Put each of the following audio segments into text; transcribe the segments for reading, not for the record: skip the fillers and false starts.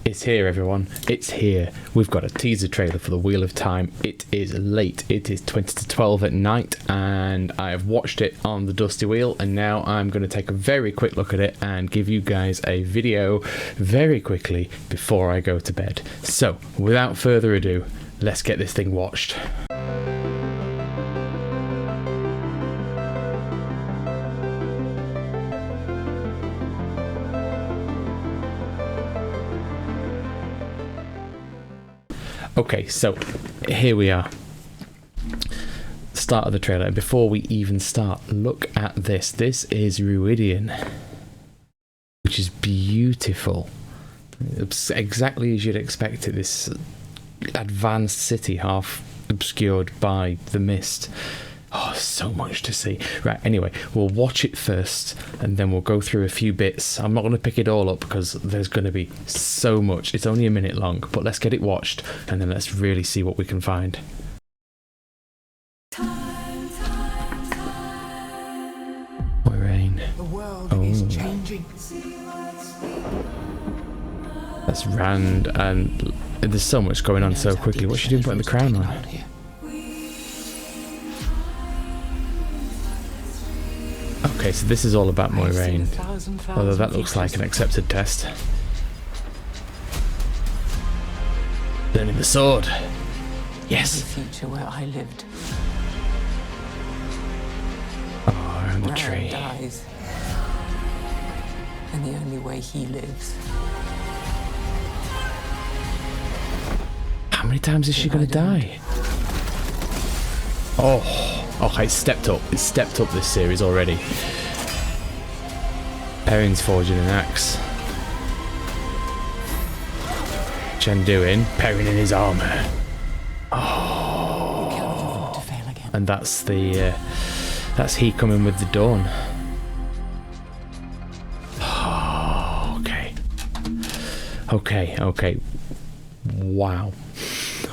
It's here, everyone. It's here. We've got a teaser trailer for the Wheel of Time. It is late. It is 20 to 12 at night, and I have watched it on the Dusty Wheel, and now I'm going to take a very quick look at it and give you guys a video very quickly before I go to bed. So, without further ado, let's get this thing watched. Okay, so here we are. Start of the trailer. And before we even start, look at this. This is Ruidian, which is beautiful. It's exactly as you'd expect it. This advanced city, half obscured by the mist. Oh, so much to see. Right, anyway, we'll watch it first, and then we'll go through a few bits. I'm not going to pick it all up because there's going to be so much. It's only a minute long, but let's get it watched, and then let's really see what we can find. Rain. The world is changing. That's Rand, and there's so much going on so quickly. What's she doing putting the crown on? Okay, so this is all about Moiraine, although that looks like an accepted test. Learning the sword. Yes. The future where I lived. Oh, around the tree. Dies. And the only way he lives. How many times is she going to die? Oh. Okay, it's stepped up. It's stepped up this series already. Perrin's forging an axe. Chanduin, Perrin in his armour. Oh. To fail again. And that's the that's he coming with the dawn. Oh, okay. Okay. Wow.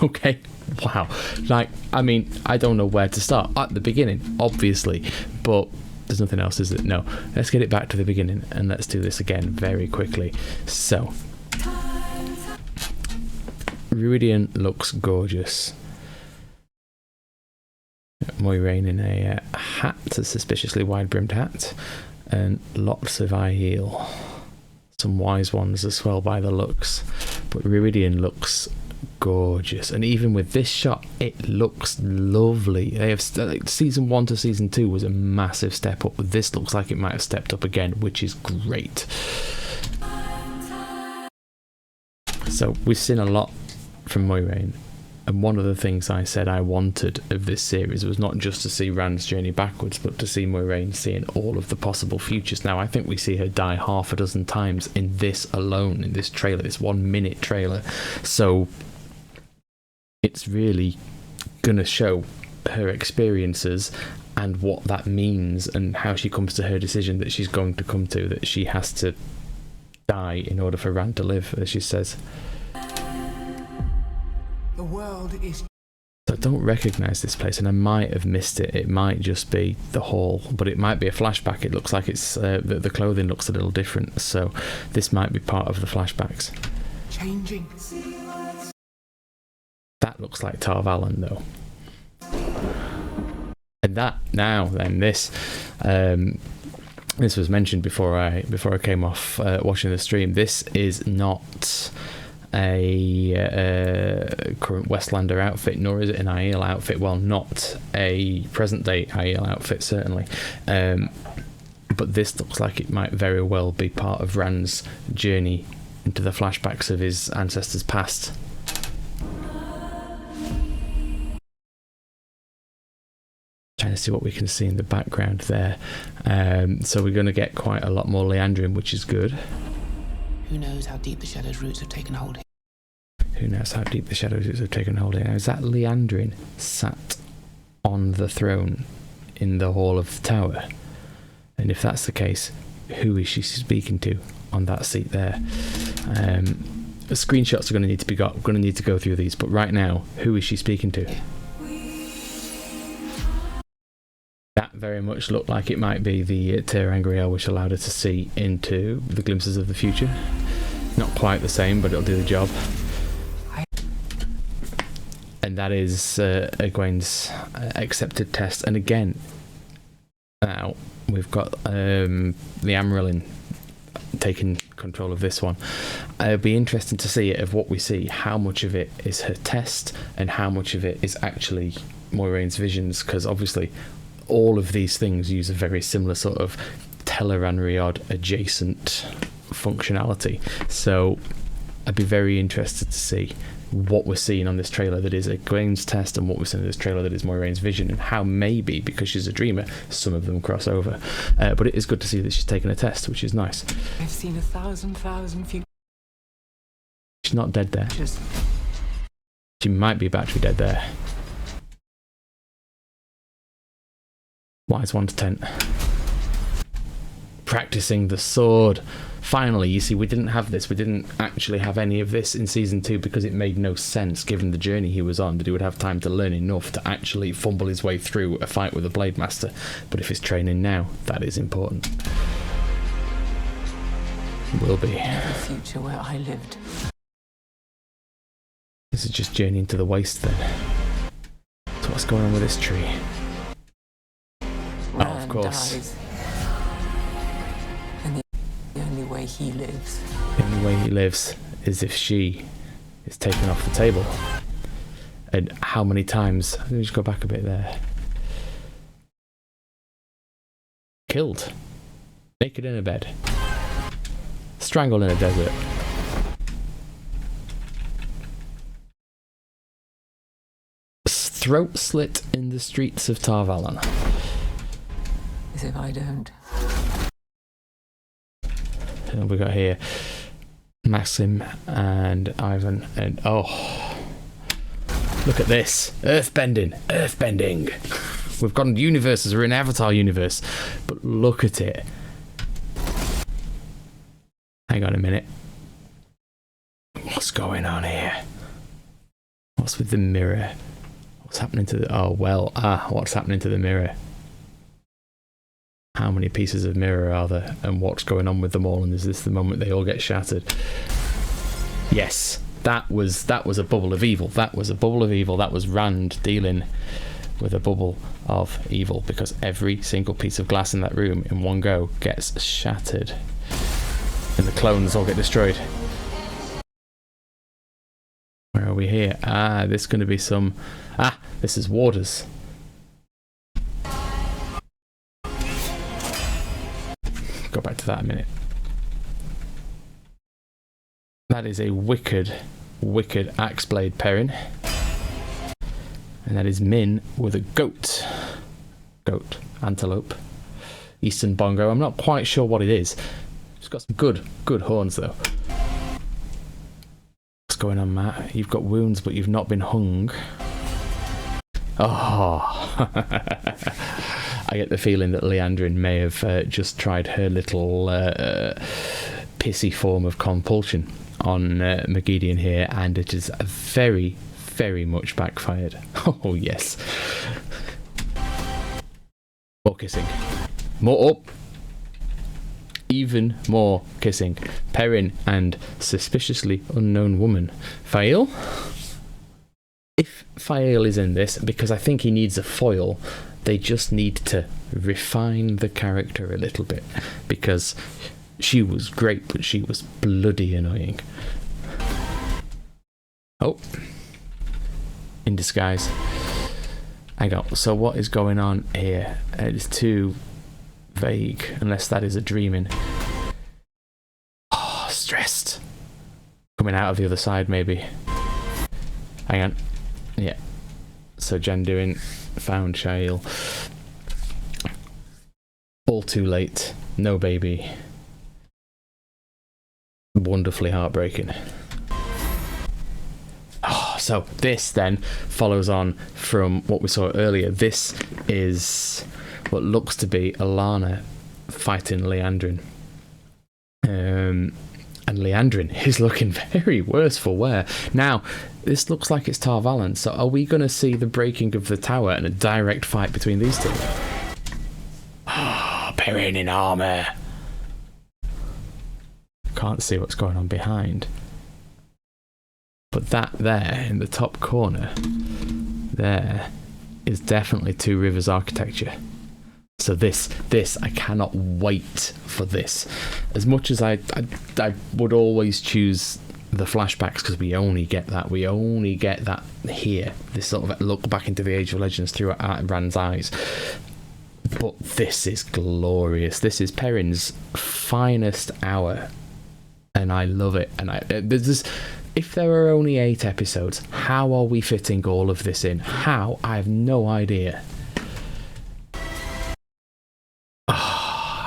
Okay. Wow. Like, I mean, I don't know where to start. At the beginning, obviously, but there's nothing else, is it? No. Let's get it back to the beginning, and let's do this again very quickly. So, Ruidian looks gorgeous. Moiraine in a hat, a suspiciously wide-brimmed hat, and lots of eye heel. Some wise ones as well by the looks. But Ruidian looks gorgeous, and even with this shot it looks lovely. They have season 1 to season 2 was a massive step up, but this looks like it might have stepped up again, which is great. So we've seen a lot from Moiraine, and one of the things I said I wanted of this series was not just to see Rand's journey backwards, but to see Moiraine seeing all of the possible futures. Now I think we see her die half a dozen times in this alone, in this trailer, this 1 minute trailer. So it's really gonna show her experiences and what that means, and how she comes to her decision that she's going to come to, that she has to die in order for Rand to live, as she says. The world is... I don't recognise this place, and I might have missed it. It might just be the hall, but it might be a flashback. It looks like it's the clothing looks a little different, so this might be part of the flashbacks. Changing. That looks like Tar Valon, though. And that now, then this was mentioned before I came off watching the stream. This is not a current Westlander outfit, nor is it an Aiel outfit. Well, not a present day Aiel outfit, certainly. But this looks like it might very well be part of Rand's journey into the flashbacks of his ancestors' past. Trying to see what we can see in the background there. So we're going to get quite a lot more Liandrin, which is good. Who knows how deep the Shadow's roots have taken hold here? Who knows how deep the Shadow's roots have taken hold here? Now, is that Liandrin sat on the throne in the Hall of the Tower? And if that's the case, who is she speaking to on that seat there? The screenshots are going to need to be got. We're going to need to go through these, but right now, who is she speaking to? That very much looked like it might be the Terangriel, which allowed her to see into the glimpses of the future. Not quite the same, but it'll do the job. And that is Egwene's accepted test. And again, now we've got the Amaryllin taking control of this one. It'll be interesting to see of what we see, how much of it is her test and how much of it is actually Moiraine's visions, because obviously all of these things use a very similar sort of Tel'aran'rhiod adjacent functionality. So I'd be very interested to see what we're seeing on this trailer that is Egwene's test and what we're seeing in this trailer that is Moiraine's vision, and how maybe, because she's a dreamer, some of them cross over. But it is good to see that she's taken a test, which is nice. I've seen 1,000 futures. She's not dead there. She might be about to be dead there. Wise 1 to 10. Practicing the sword. Finally, you see, we didn't have this. We didn't actually have any of this in season 2 because it made no sense given the journey he was on that he would have time to learn enough to actually fumble his way through a fight with a Blade Master. But if he's training now, that is important. Will be. The future where I lived. This is just journeying to the waste then. So what's going on with this tree? Oh, of course. Dies. And the only way he lives. The only way he lives is if she is taken off the table. And how many times? Let me just go back a bit there. Killed. Naked in a bed. Strangled in a desert. Throat slit in the streets of Tar Valon. As if I don't. And we got here Maxim and Ivan, and oh, look at this. Earthbending. We've got universes, we're in Avatar universe, but look at it. Hang on a minute. What's going on here? What's with the mirror? What's happening to the... Oh, well, what's happening to the mirror? How many pieces of mirror are there? And what's going on with them all? And is this the moment they all get shattered? Yes, that was a bubble of evil. That was a bubble of evil. That was Rand dealing with a bubble of evil, because every single piece of glass in that room in one go gets shattered. And the clones all get destroyed. Where are we here? This is going to be some... this is Warders. Go back to that a minute. That is a wicked axe blade Perrin. And that is Min with a goat. Antelope. Eastern bongo. I'm not quite sure what it is. It's got some good horns though. What's going on, Matt? You've got wounds, but you've not been hung. Oh. I get the feeling that Liandrin may have just tried her little pissy form of compulsion on Magedian here, and it is very, very much backfired. Oh, yes. More kissing. More up. Even more kissing. Perrin and suspiciously unknown woman. Fael? If Fael is in this, because I think he needs a foil, they just need to refine the character a little bit, because she was great, but she was bloody annoying. Oh. In disguise. Hang on, so what is going on here? It is too vague, unless that is a dreaming. Oh, stressed. Coming out of the other side, maybe. Hang on. Yeah. So Janduin found Shael. All too late. No baby. Wonderfully heartbreaking. Oh, so this then follows on from what we saw earlier. This is what looks to be Alana fighting Liandrin. And Liandrin is looking very worse for wear. Now, this looks like it's Tar Valon, so are we going to see the breaking of the tower and a direct fight between these two? Ah, Perrin in armour. Can't see what's going on behind. But that there in the top corner, there is definitely Two Rivers architecture. So this, I cannot wait for this. As much as I would always choose the flashbacks, because we only get that here. This sort of look back into the Age of Legends through Rand's eyes. But this is glorious. This is Perrin's finest hour, and I love it. And if there are only 8 episodes, how are we fitting all of this in? How? I have no idea.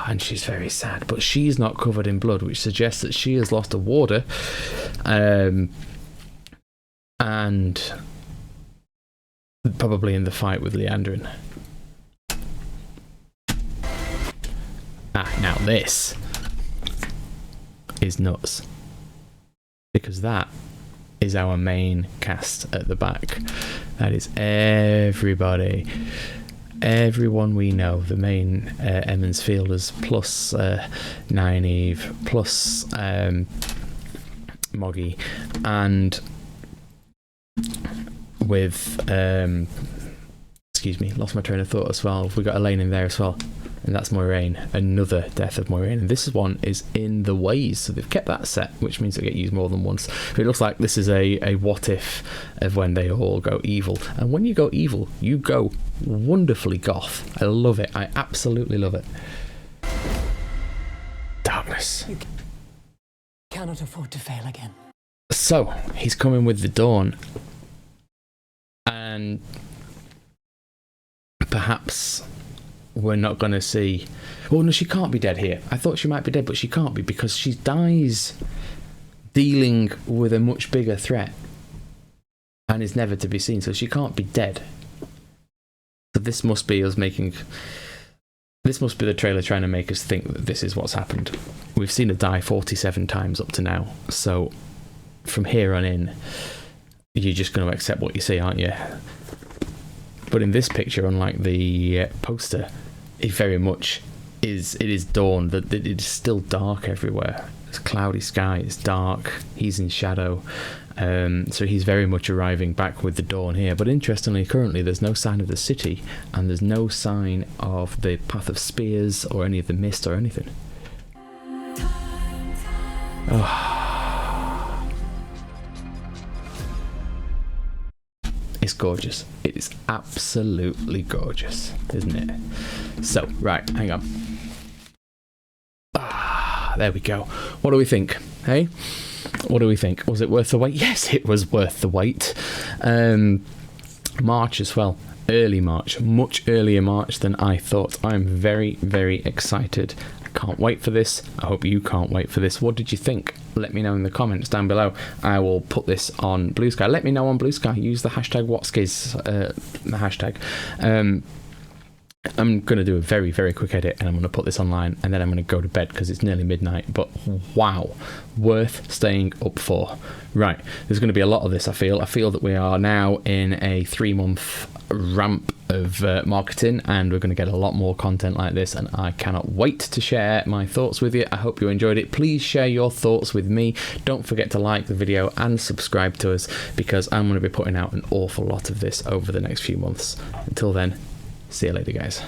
And she's very sad, but she's not covered in blood, which suggests that she has lost a warder, and probably in the fight with Leandrin. Now this is nuts, because that is our main cast at the back. That is everybody. Everyone we know, the main Emmons Fielders, plus Nynaeve, plus Moggy, and with excuse me, lost my train of thought as well. We got Elaine in there as well, and that's Moiraine, another death of Moiraine, and this one is in the Ways, so they've kept that set, which means they get used more than once. But it looks like this is a what if of when they all go evil, and when you go evil, you go wonderfully goth. I love it. I absolutely love it. Darkness. You cannot afford to fail again. So he's coming with the dawn, and perhaps we're not going to see... Well, no, she can't be dead here. I thought she might be dead, but she can't be, because she dies dealing with a much bigger threat and is never to be seen, so she can't be dead. So this must be us making... This must be the trailer trying to make us think that this is what's happened. We've seen her die 47 times up to now, so from here on in, you're just going to accept what you see, aren't you? But in this picture, unlike the poster, it very much is. It is dawn. That it is still dark everywhere. It's cloudy sky. It's dark. He's in shadow. So he's very much arriving back with the dawn here. But interestingly, currently there's no sign of the city, and there's no sign of the Path of Spears or any of the mist or anything. Oh. It's gorgeous. It is absolutely gorgeous, isn't it? So, right, hang on. There we go. What do we think? Hey? What do we think? Was it worth the wait? Yes, it was worth the wait. March as well. Early March. Much earlier March than I thought. I'm very, very excited. I can't wait for this. I hope you can't wait for this. What did you think? Let me know in the comments down below. I will put this on Blue Sky. Let me know on Blue Sky. Use the hashtag Whatskiz hashtag. I'm going to do a very, very quick edit, and I'm going to put this online, and then I'm going to go to bed because it's nearly midnight. But wow, worth staying up for. Right, there's going to be a lot of this, I feel. I feel that we are now in a 3-month ramp of marketing, and we're going to get a lot more content like this, and I cannot wait to share my thoughts with you. I hope you enjoyed it. Please share your thoughts with me. Don't forget to like the video and subscribe to us, because I'm going to be putting out an awful lot of this over the next few months. Until then, see you later, guys.